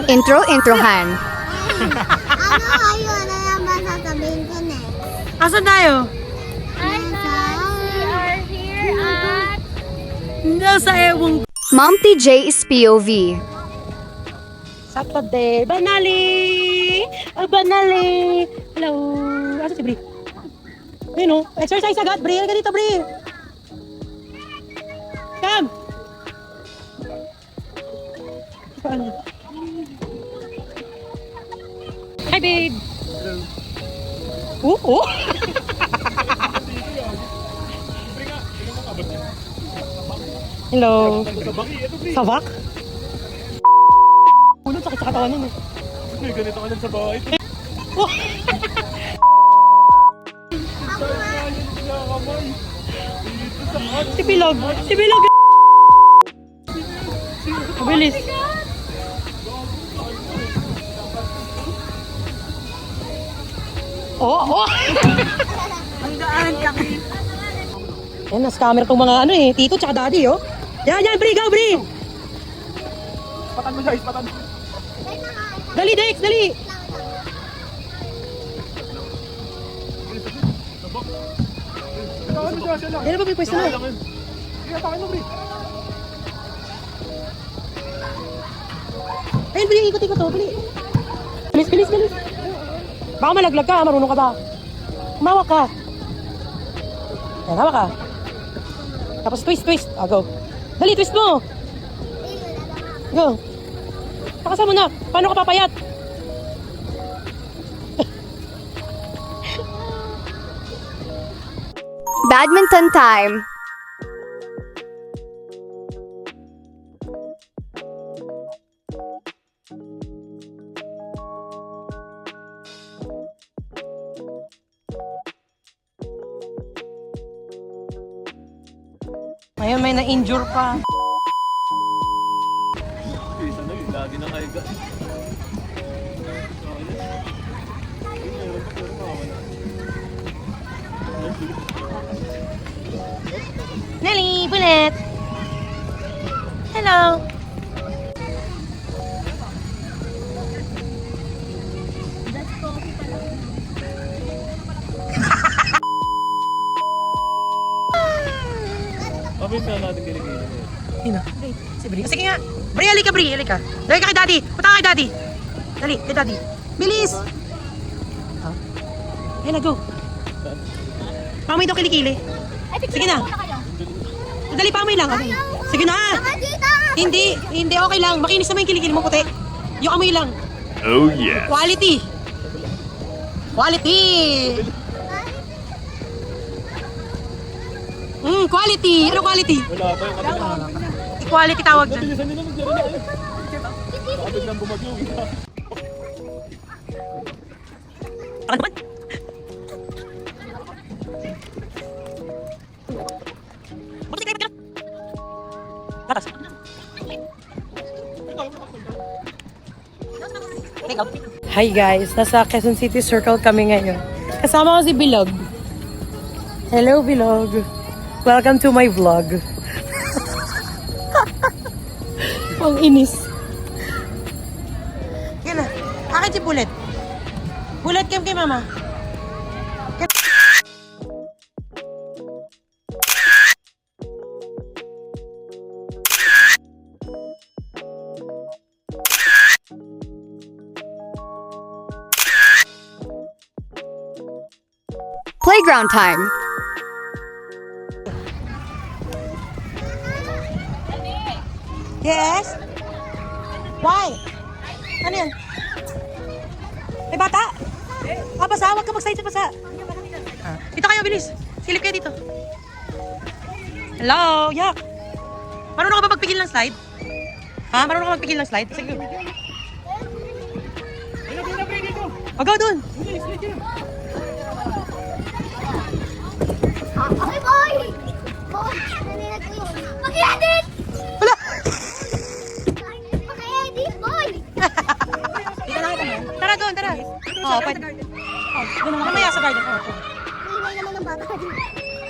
Introhan. Ayun na naman sasabihin ko na. Asan tayo? Hi guys, we are here at... Nasa ewang Mom TJ is POV. Saturday. Banali! Banali! Hello! Asa si Bri? Ayun o. Exercise agad, Bri. Halika dito, Bri. Come! Paano? Hi, babe! Oo! Hello! Sabak? Ulot, sakit sa katawan nun eh. Ganito ka lang sa bahay. Oh. Si Bilog! Si Bilog! Mabilis! Oh! Ang daan ka. Yan, nasa camera tong mga ano eh. Tito tsaka daddy oh. Yan, Bri! Go, Bri! Patan mo guys, patan. Dali, Dex! Dali! Ano siya, siya lang. Yan na ba may pwesto na? Sige, takin mo, Bri. Ayun, Bri! Ikot-ikot oh. Bili! Bilis! Baka malaglag ka, marunong ka ba? Umawak ka. Yan, hawak ka. Tapos twist. Ah, go. Dali, twist mo. Go. Pakasan mo na. Paano ka papayat? Badminton time. Ngayon may na-injure pa. Isa na yun, lagi na kayo guys. Nelly, Bullet! Hello! Abis na natin kinikita. Sino? Si Bri. Sige nga. Bri, halika, Bri. Halika. Dali ka kay Daddy. Punta ka kay Daddy. Dali, kay Daddy. Bilis! Oh. Ayun na, go. Pamoy daw kilikili. Sige na. Dali, pamoy lang. Okay. Sige na. Hindi, okay lang. Makinis naman yung kilikili mo puti. Yung amoy lang. Oh yeah. Quality. Quality. Ano quality? Wala pa yung kapit. Equality tawag dyan. Bilisan nila magdala na eh. Baka biglang bumagyo. Ano naman? Batas. Hi guys, nasa Quezon City Circle kami ngayon. Kasama ko si Bilog. Hello Bilog. Welcome to my vlog. Ang inis. Yan na. Akin si Bullet. Bullet, cam kay mama. Playground time. Yes? Why? Ano yan? May bata? Basa. Huwag ka mag-slide sa basa. Dito kayo, bilis. Silip kayo dito. Hello, yak. Marunong ka ba magpigil ng slide? Ha? Marunong ka magpigil ng slide? Sige. O, go dun. Okay, boy! Boy, nanilag ko yun. Mag-edit! Wala. Mag-edit, boy! Tara doon, tara. Oo, pwede. Mamaya sa garden. Ingay naman ng bata.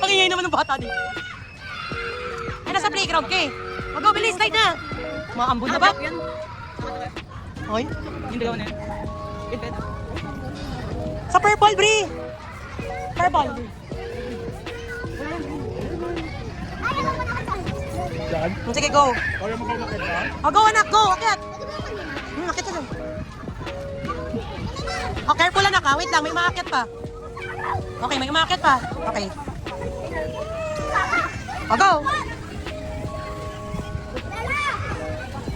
Pangingay naman ng bata din. Ay, nasa playground ka eh. Mag-go, bilis, slide na. Maambon na ba? Hoy, yung dalawa na yun. Wait, wait. Sa purple, Bri! Purple. Yan. Sige, go. Kaya mo kayo makita? Oh, go anak, go. Akit. Akit ka dyan. Oh, careful anak ha. Wait lang, may umaakit pa. Okay, may umaakit pa. Okay. Oh, go.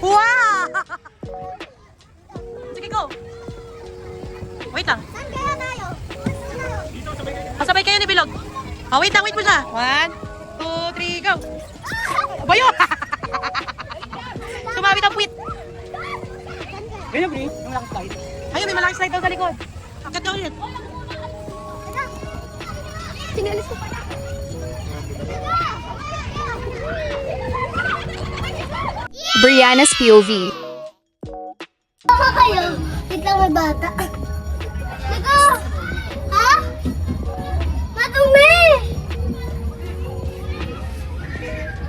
Wow! Sige, go. Wait lang. Saan kaya tayo? Kasabay kayo ni Bilog. Oh, wait lang, wait mo siya. 1, 2, 3, go. Bayo! Sumabit ang puwit. Ganyan, Bri. Yung malaking slide. Ayun, may malaking slide daw sa likod. Akit ka ulit. Sinalis ko pa. Brianna's POV. Baka kayo. Wait lang, may bata. Teka! Ha? Madumi!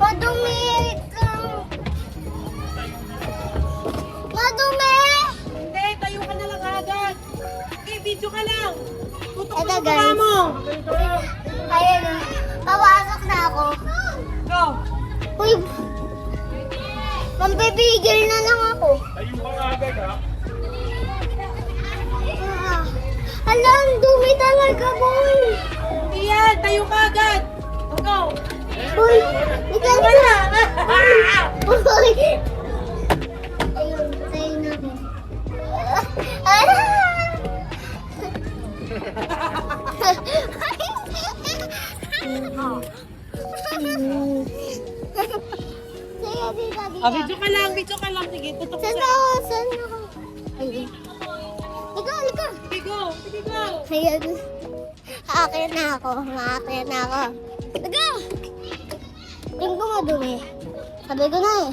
Madumi! Wait lang. Madumi! Hindi, tayo ka na lang agad. Okay, video ka lang. Tutok Eto, mo guys. mukha mo. Ayun na. Papasok na ako. Go. Uy! Mampipigil na lang ako. Ayun ka agad, ha? Hala, ang dumi talaga, boy! Iyan, tayo ka agad. Go. Uy! Ikaw na! Uy! Ayun, sa'yo namin. Sige, di lagi. Ah, video ka lang, video ka lang. Sige, tutok mo Saan sa... ako? Saan ako? Ayun. Ikaw, ikaw. Sige, go. Sige, go. Ayun. Aakyat na ako. Maakyat na ako. Ikaw! Tingin ko madumi. Sabi ko na eh.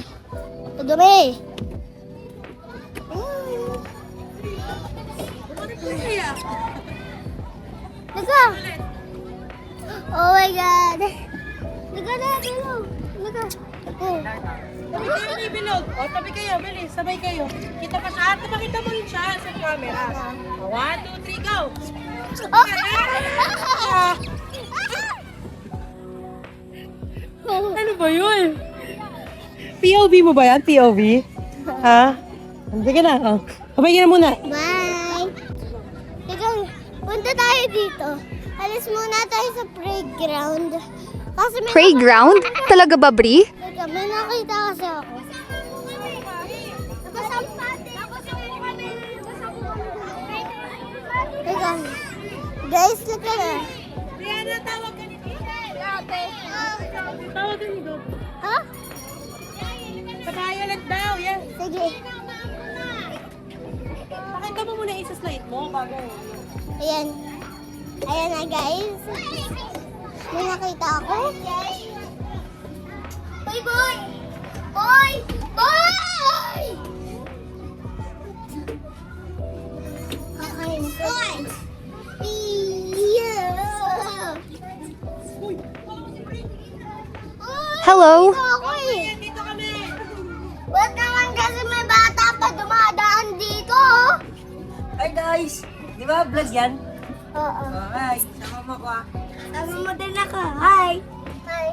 Madumi. Ikaw! Oh my God! Ikaw na, ikaw. Ikaw. Oh. Tayo ni Bilog. O, tabi kayo, bilis. Sabay kayo. Kita pa siya. At makita mo rin siya sa camera. 1, 2, 3, go. Ano ba yun? POV mo ba yan? POV? Ha? Sige na. Oh. Sabay ka na muna. Bye! Ikaw, punta tayo dito. Alis muna tayo sa playground. Kasi may Playground? Talaga ba, Bri? Teka, may nakita kasi ako. Teka, guys, look at that. Rihanna, tawag ka ni Tawag ka ni Dog. Ha? Pag-violet daw, yan. Sige. Pakita mo muna isa slide mo bago. Ayan. Ayan na, guys. May nakita ako. Boy, boy! Boy! Boy! Okay. Boy! Yeah! Hello? Ako eh. Dito kami. Ba't naman kasi may bata pa dumadaan dito? Hi guys. Di ba vlog yan? Oo. Hi. Sama mo ko ah. Tama mo din ako. Hi. Hi.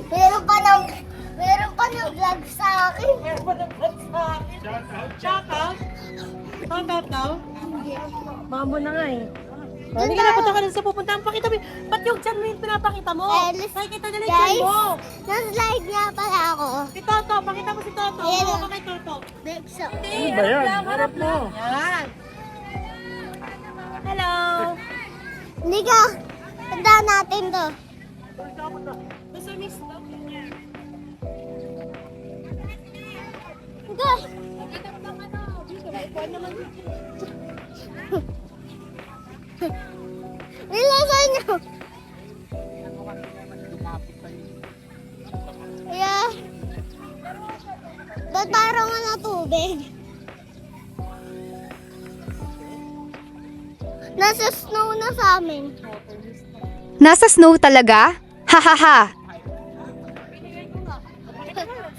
Meron pa ng vlog sa akin. Meron pa ng vlog sa akin. Shout out. Shout out daw. Mamo na nga eh. Oh, hindi ka na punta ka na sa pupuntahan. Pakita mo. Ba't yung dyan mo yung pinapakita mo? Nakikita nila yung dyan Guys, mo. na-slide nga pala ako. Si Toto. Pakita mo si Toto. Ayan. Ano ka kay Toto? Next up. Ano ba yan? Harap mo. Yan. Hello. Hindi ka. Tandaan natin to. Gusto miss to? Ito. Nilasan nyo. Yeah. Ba't parang ano tubig? Nasa snow na sa amin. Nasa snow talaga? Ha ha ha.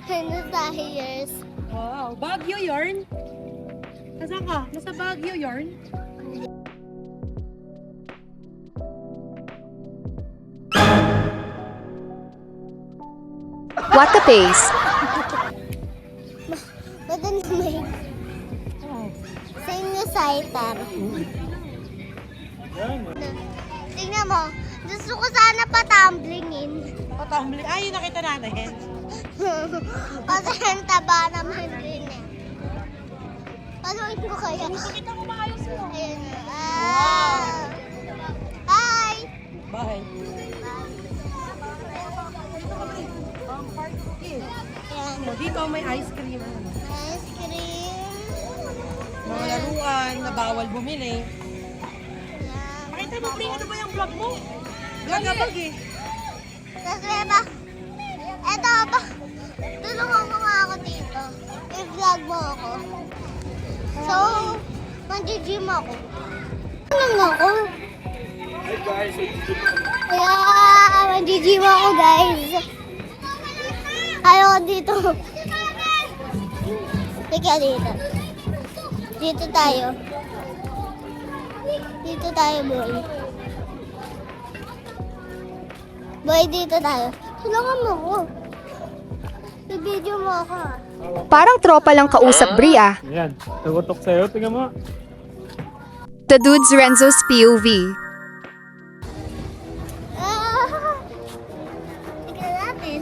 Dinosaurs. Wow, Baguio yarn? Nasaan ka? Nasa Baguio yarn? What the pace? Ba't ano may sinusider? Tingnan mo, gusto ko sana patumblingin. Patambling. Ay, nakita natin. Kasi ang taba naman din eh. Panuin ko kaya? Pakita mo maayos mo. Ayun. Hi! Bye. Ayan. Oh, dito may ice cream. Ice cream. Mga laruan na bawal bumili. Ayan. Pakita mo, Bri, ano ba yung vlog mo? Vlog na vlog eh. Tapos ba? Eto ba? Tulungan mo nga ako dito. I-vlog mo ako. So, mag-gym ako. Tulungan ako. Hey guys, Kaya, mag-gym ako guys. Ayoko dito. Teka dito. Dito tayo. Dito tayo, boy. Boy, dito tayo. Tulungan mo ako. I-video mo ako. Parang tropa lang kausap, Bri ah. yan. Tugutok sa'yo. Tingnan mo. The Dudes Renzo's POV. Tignan natin.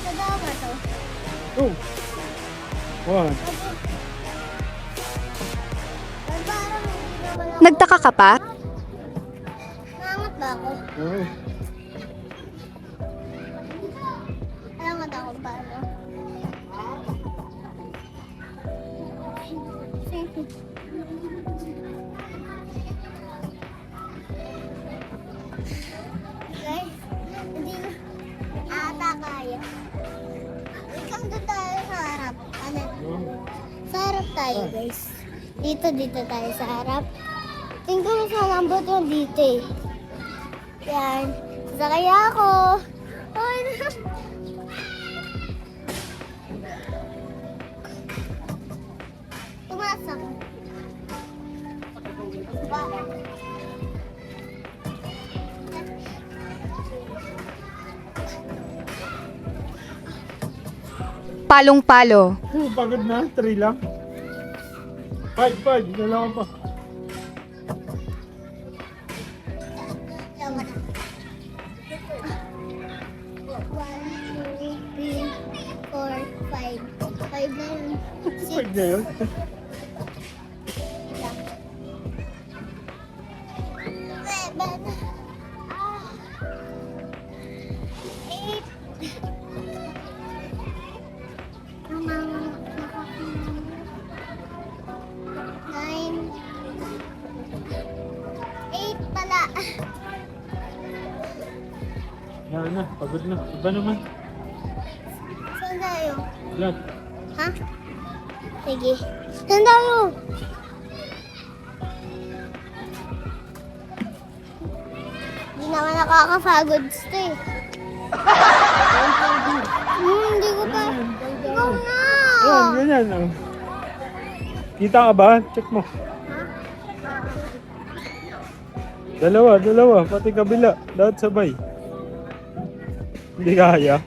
Tadawa ba to? Oh. One. Parang hindi naman ako. Nagtaka ka pa? Nangat ba ako? Oh. Nangat ako paano? Guys, hindi na ata kaya. Ikaw doon tayo sa harap. Ano? Sa harap tayo, guys. Dito tayo sa harap. Tingnan mo sa lambot yung dito eh. Yan. Sakay ako. Ay, tumasak. Bakit? Palong-palo. Pagod na. 3 lang. 5. Dalawa pa. Tama na. 1, 2, 3, 4, 5. 5 na yun. 5 na yun. 7. 8. Nine. 8 pala. Yan na. Pagod na. Iba naman. Saan tayo? Wala. Ha? Sige. Saan tayo? Hindi naman nakakapagod to eh. Hindi ko pa. Ikaw na. Yan, ganyan. Oh. Kita ka ba? Check mo. Dalawa. Pati kabila. Lahat sabay. Hindi kaya.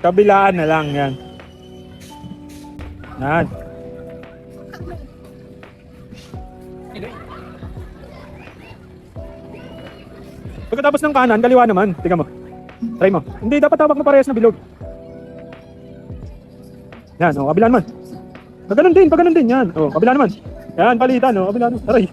Kabilaan na lang yan. Yan. Pagkatapos ng kanan, kaliwa naman. Tingnan mo. Try mo. Hindi, dapat tawag mo parehas na bilog. Yan, o, kabila naman. Pagganon din, yan. O, kabila naman. Yan, palitan, o, kabila naman. Aray.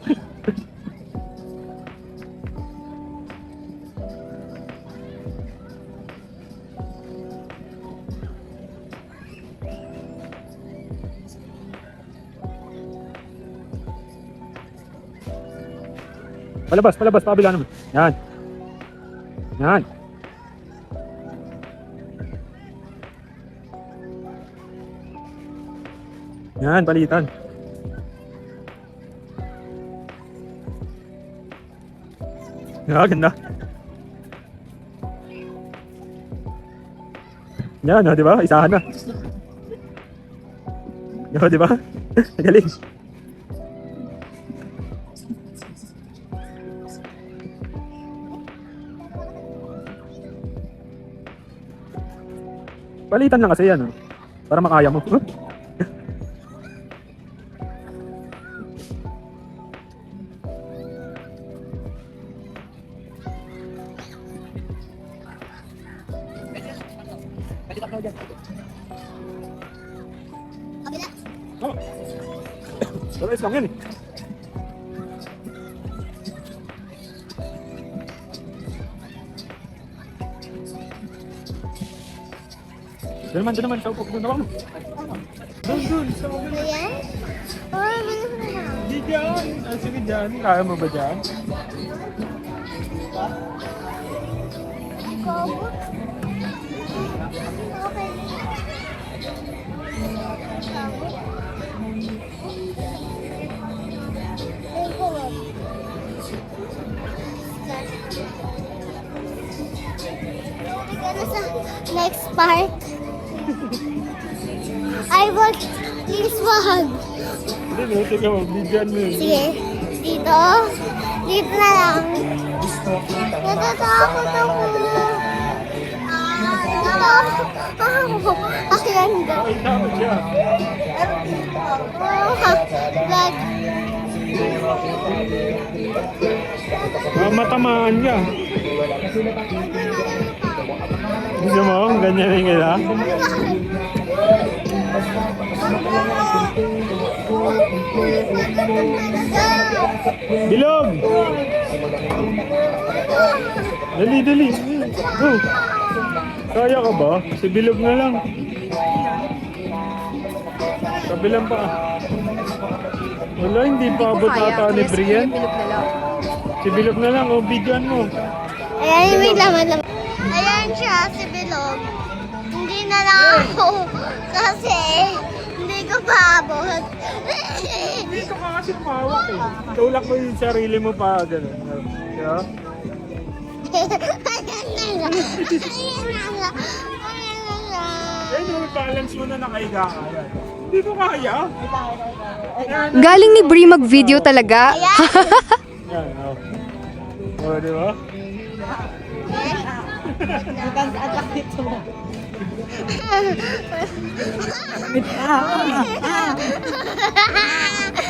Palabas, pakabila naman. Yan. Yan. Yan, palitan. Ganda. Yan, di ba? Isahan na. Yan, di ba? Galing. Palitan lang kasi yan, para makaya mo. Kabila. Oh. Terus lang yan eh. Doon naman, sa upo. Doon naman. Doon, sa upo. Ayan. Oh, bilis na lang. Di dyan. Sige dyan. Kaya mo ba dyan? Kobo. Okay. Next part. I will please wag. Hindi, no. Teka mo. Di dyan mo. Sige. Dito. Dito na lang. Natatakot ako. Natatakot ako. Ayan ka. Pakita mo siya. Lag. Matamaan ka. Gusto mo? Ganyan rin kaya? Bilog! Dali, dali. Go! Kaya ka ba? Si Bilog na lang. Kabilang pa. Wala, hindi pa abot ata ni Brian. Si Bilog na lang, o bigyan mo. Ayan, may laman. Ayan siya, si Bilog. Hindi na lang ako. Kasi, hindi ko paabot. Hindi ka kasi umawak eh. Tulak mo yung sarili mo pa, gano'n. Yeah? Ayan na lang. Ayan na lang. Ayan na lang. Eh, no, balance mo na nakahiga ka. Yan. Hindi ko kaya. Galing ni Bri mag-video talaga. Yan, oh. Oh, di ba?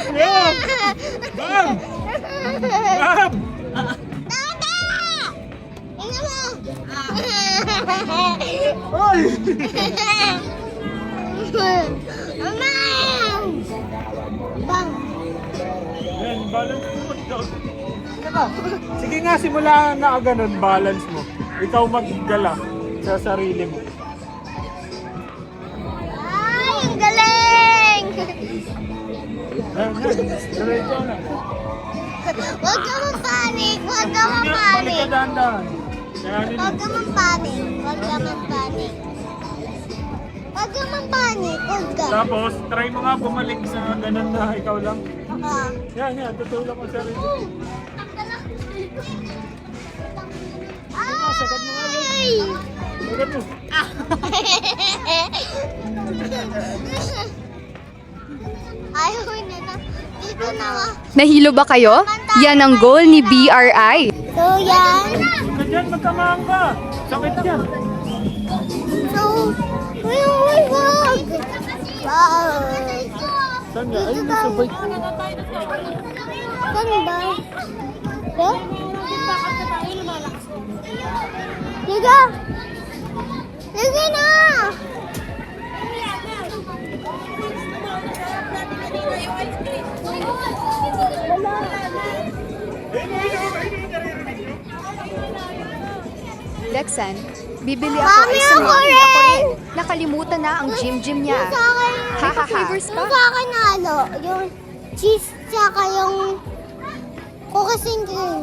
Yeah! Bam! Bam! Tata! Tingnan mo! Oy! Mama! Bang! Yan, balance mo daw. Sige nga, simula na ganun, balance mo. Ikaw maggala sa sarili mo. Ay, ang galing! Yan, diretso na. Huwag ka mapanik! Huwag ka Balik ka mapanik! dahan-dahan. Yan, Huwag ka mapanik! Huwag ka mapanik! Huwag ka mapanik! Huwag ka! Tapos, try mo nga bumalik sa ganun na ikaw lang. Ah. Yan, tutulak mo sa sarili mo. Sagad mo nga yun. Ay! Sagad mo. Ayaw na na. Dito na nga. Nahilo ba kayo? Yan ang goal ni BRI. So, yan. Huwag ka dyan, magkamahang ka. Sakit yan. So, uy, wag. Wow. Saan nga? Ay, nasabay. Saan ba? Ito? Liga! Liga na! Lexan, bibili ako. Mami, Ay, ako sumali rin! ako rin. Nakalimutan na ang gym niya. Yung sa akin, Hahaha. yung sa akin na ano, yung cheese tsaka yung kukasing cream.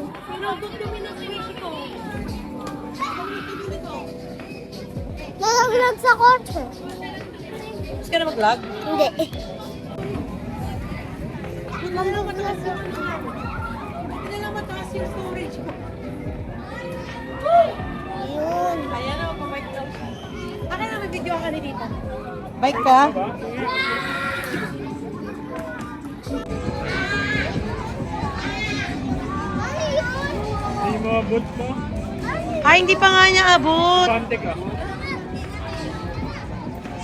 Nalaglag sa kotse. Gusto ka na mag-vlog? Hindi. Hindi lang mataas yung Hindi lang mataas yung storage ko. Yun. Ayan o, pabike daw siya. Akin na may video ka ni Tita. Bike ka? Ano yun? Hindi mo abot mo. Ay, hindi pa nga niya abot. Pante ka.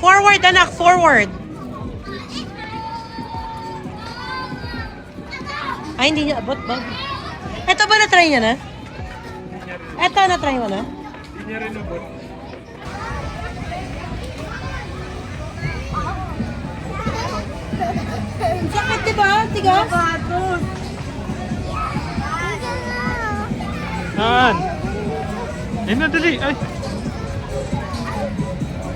Forward, anak, forward. Ay, hindi niya abot ba? Ito ba na-try niya na? Ito, na-try mo na? Hindi niya rin abot. Sakit, diba? Tigas? Saan? Ayun na, dali. Ay.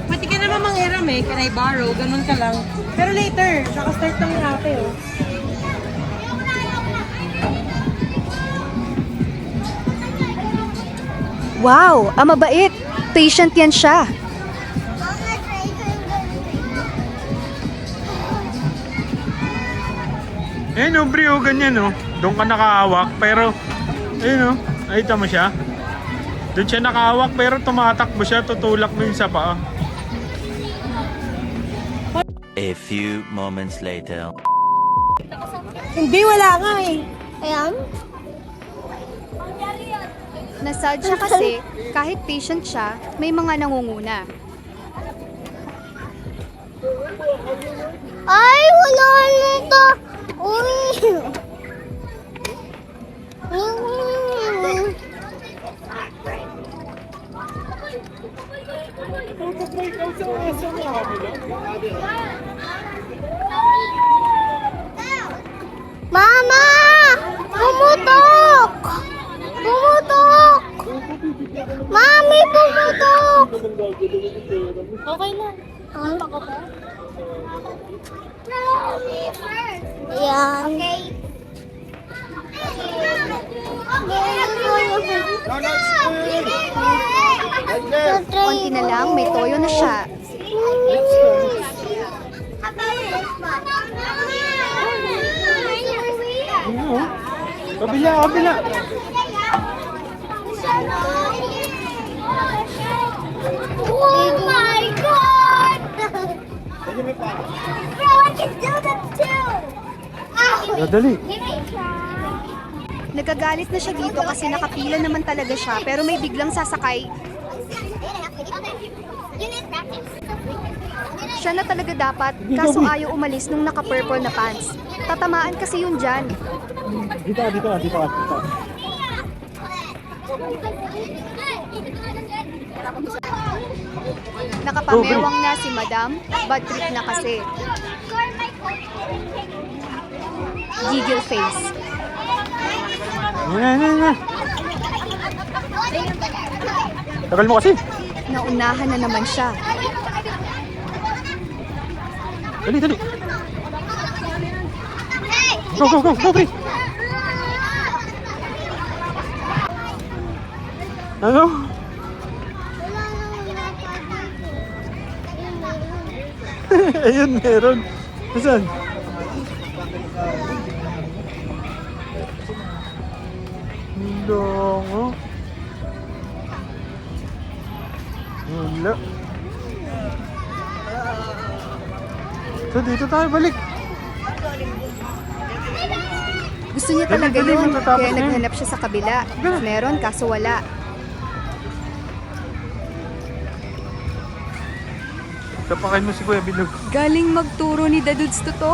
Pati ka naman manghiram eh. Can I borrow? Ganun ka lang. Pero later, nakastart lang yung ate oh. Wow, ang mabait. Patient yan siya. Mama, try ko yung ganun. Ayun o, Bri, o, ganyan o. Doon ka nakahawak, pero, ayun o, nakita mo siya? Doon siya nakahawak, pero tumatakbo siya, tutulak mo yun sa paa. A few moments later. Hindi, wala nga eh. Ayan. Nasad siya kasi kahit patient siya, may mga nangunguna. Ay, wala nito. Uy. Mama! Pumutok! Pumutok! Mami, pumutok! Okay lang. Ano ako ba? Ayan. Okay. Konti na lang, may toyo na siya. Ano o? Kabila, kabila. Oh my God! Bro, I can do that too! Dali. Nagagalit na siya dito kasi nakapila naman talaga siya pero may biglang sasakay. Siya na talaga dapat, kaso ayaw umalis nung naka-purple na pants. Tatamaan kasi yun dyan. Dito ka, dito ka, dito ka. Nakapamewang na si Madam, bad trip na kasi. Giggle face. Yan, yan, yan. Tagal mo kasi. Naunahan na naman siya. Dali, dali. Go, go, go, go, Bri. Ano? Ayun, meron. Saan? Longo. Wala. So, dito tayo balik. Gusto niya talaga Dali, yun, matatapos kaya na yun. naghanap siya sa kabila. Meron, kaso wala. Kapakain mo si Kuya Bilog. Galing magturo ni Dadudes to.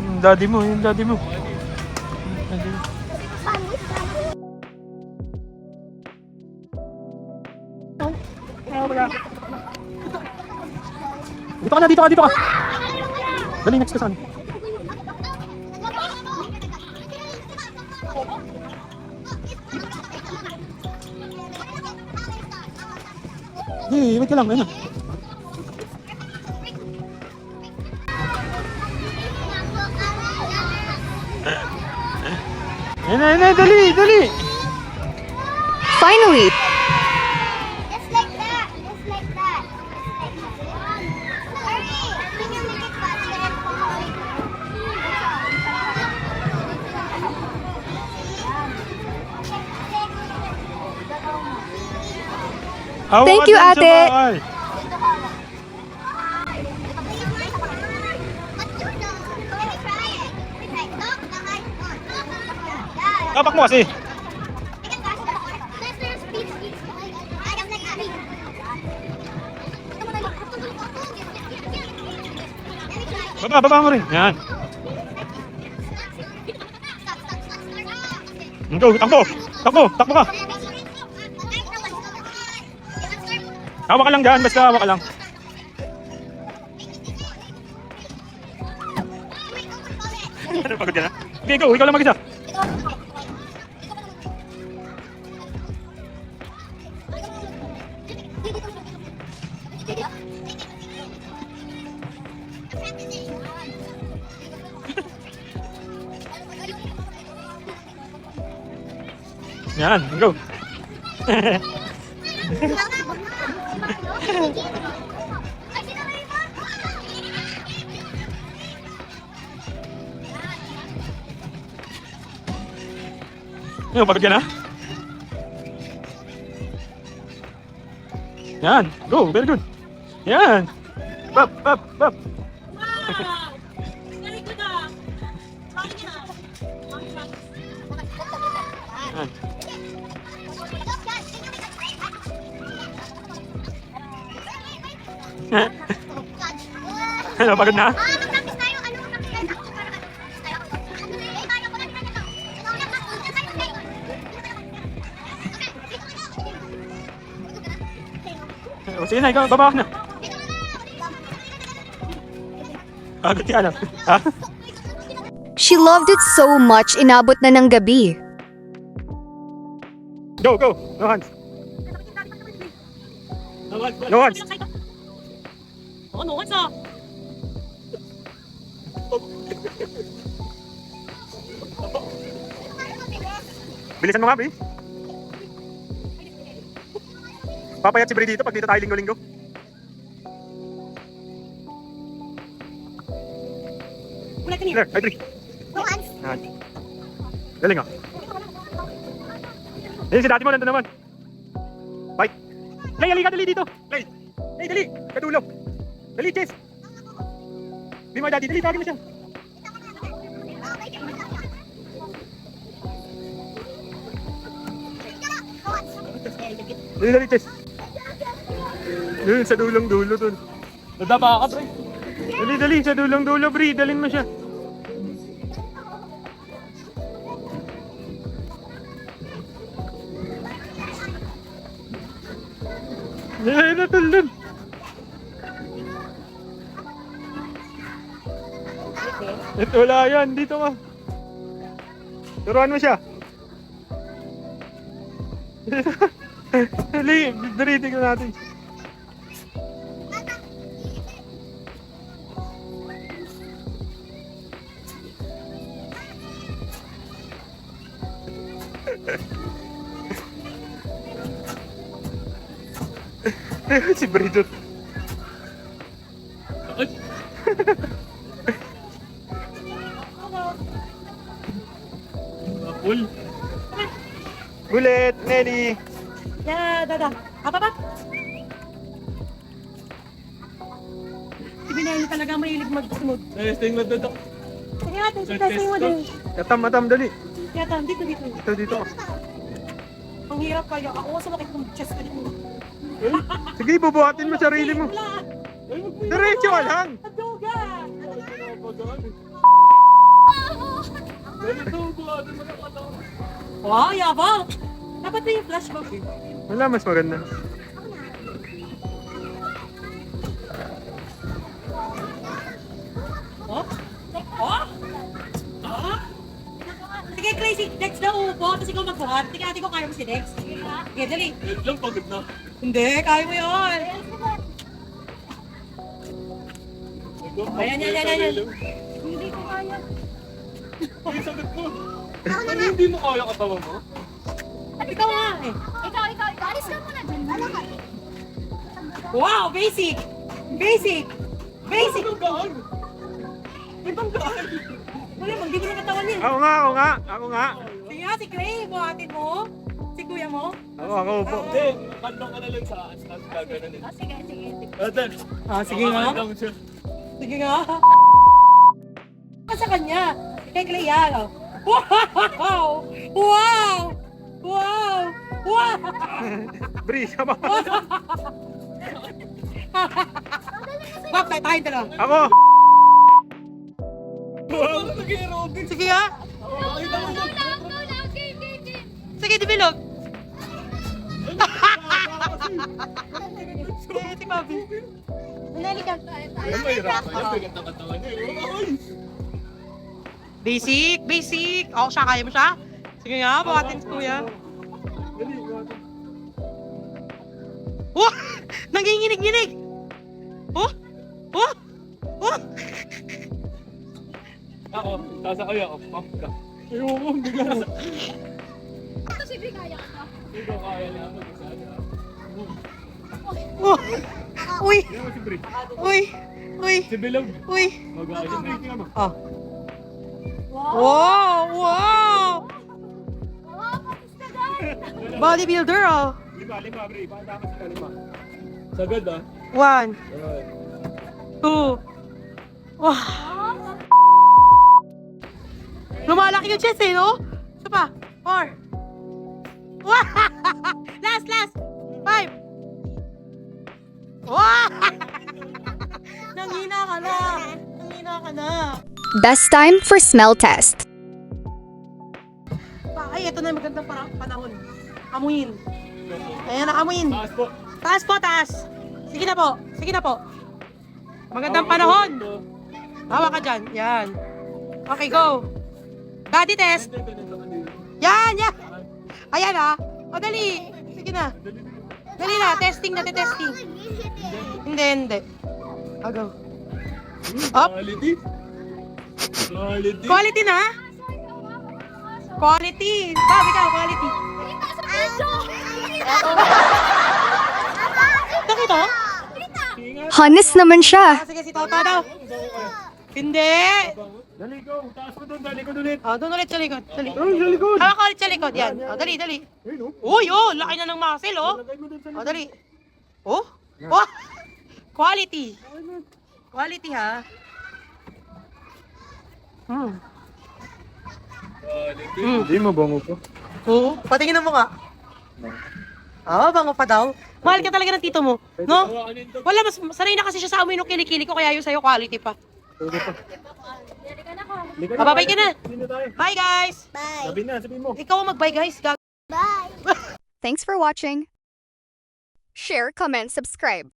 Yung daddy mo, yung daddy mo. Daddy mo. Dito ka na, dito ka, dito ka. Dali, next ka saan? Hey, wait ka lang, ayun na. Ayun na, dali, dali. Finally, Just like that. Just like that. Hurry! Can you make it Awa Thank ka you, dun sa ate. bahay. Tapak mo kasi. Baba mo rin. Yan. Go, takbo. Takbo ka. Hawa ka lang dyan, basta hawa ka lang. Ano, pagod ka na? Okay, go, ikaw lang mag-isa. Yan, go. Ano, pagod ka na? Yan, go, very good. Yan. Bap. Yan. Ano, pagod na? O, sige na, ikaw, babawak na. Pagod ka na. Ha? She loved it so much, inabot na ng gabi. Go. No hands. No hands. Oo, no, what's up? Bilisan mo nga, Bri. Papayat si Bri dito pag dito tayo linggo-linggo. Ulit kanina. Claire, ay Bri. Yan. Galing ah. Ayun si dati mo, nandun naman. Bye. Clay, halika, dali dito. Clay, dali. Kadulo. Dali, Chase. Di mo, daddy, dali, tawagin mo siya. Dali, Chase. Dun, sa dulong-dulo dun. Nadapa ka, Bri. Dali, sa dulong-dulo, Bri. Dalin mo siya. Natulog. Ito, wala yan. Dito ka. Turuan mo siya. Dali, dariting na natin. Si Brito. Apul. Bullet, Nelly. Yeah, dada. Apa? Si Binelli talaga mahilig mag-smooth. Testing mo dito. Sige natin, testing mo din. Katam, dali. Kaya tam, dito. Dito. Ang hirap kaya. Ako nga sumakit ng chest ko dito. Sige, bubuhatin mo sarili mo. Wala! Diretso ka lang. Taduga! Wow, yabang! Dapat na yung flashback eh. Wala, mas maganda. Oh? Oh? Oh? Sige, Crazy. Dex na upo. Tapos ikaw magbuhat. Sige, ate ko, kaya mo si Dex. Sige, dali. Lang pagod na. Hindi, kaya mo yun. Ayan. Hindi ko kaya. Ay, sagot mo. Ano hindi mo kaya katawa mo? Ikaw nga eh. Ikaw. Alis ka muna dyan. Ano ka? Wow, basic. Ibang gaan. Wala, hindi mo na katawan yun. Ako nga. Sige nga, si Cray, buhatin mo. Si kuya mo? Ako po. Hindi, kandong ka na lang sa as gaganon. Sige, sige. Atan. Ah, sige nga. Kandong siya. Sige nga. Sa kanya. Kay Clea. Oh. Wow! Wow! Wow! Wow! Bri, sama. Bak, tayo dalawa. Ako. Sige nga. Sige, dibilog. Si Bobby. Manali ka. Basic, basic. Oo, siya, kaya mo siya? Sige nga, buhatin si kuya. Oh! Nanginginig-nginig! Oh! Oh! Oh! Ako, sasakay ako. Pump ka. Ayoko, bigla. Ito si Bri, kaya ka. Ikaw kaya lang ako. Oh! Uy! Ano si Bri? Uy! Uy! Si Bilog. Uy! Mag-aayos. Si Bri, tingnan mo. Oh. Wow! Wow! Bodybuilder, oh. Lima, Bri. Paano ka lima? Sagad ah. 1, 2. Wow! Lumalaki yung chest eh, no? Isa pa. 4. Wow! Last! 5. Wow! Nanghina ka na. Nanghina ka na. Best time for smell test. Ay, ito na yung magandang panahon. Amuyin. Ayan na, amuyin. Taas po. Taas po, taas. Sige na po. Sige na po. Magandang panahon. Hawa ka dyan. Yan. Okay, go. Daddy test. Yan. Ayan ha. O, dali. Sige na. Dali na. Testing na, testing. Hindi. O, go. Up. Quality. Quality. Quality na. Quality. Sabi ka, quality. Nakita? Honest naman siya. Sige, si Toto daw. Hindi. Dali, go. Taas mo doon. Dali ko ulit. O, doon ulit sa likod. Dali. Ay, sa likod. Hawak ka ulit sa likod. Yan. O, dali. Ayun, oh. Uy, oh, laki na ng muscle, oh. Lagay mo doon sa O, dali. Oh. Oh. Quality. Quality, ha? Quality. Hindi, mabango po. Oo. Patingin mo nga. Ah, bango pa daw. Mahal ka talaga ng tito mo. No? Hawakan ito. Wala, mas sanay na kasi siya sa amoy ng kilikili ko, kaya yung sa'yo quality pa. Pwede pa. Bababay ka na. Hindi na tayo. Bye, guys. Bye. Sabihin mo. Ikaw ang mag-bye, guys. Bye. Thanks for watching. Share, comment, subscribe.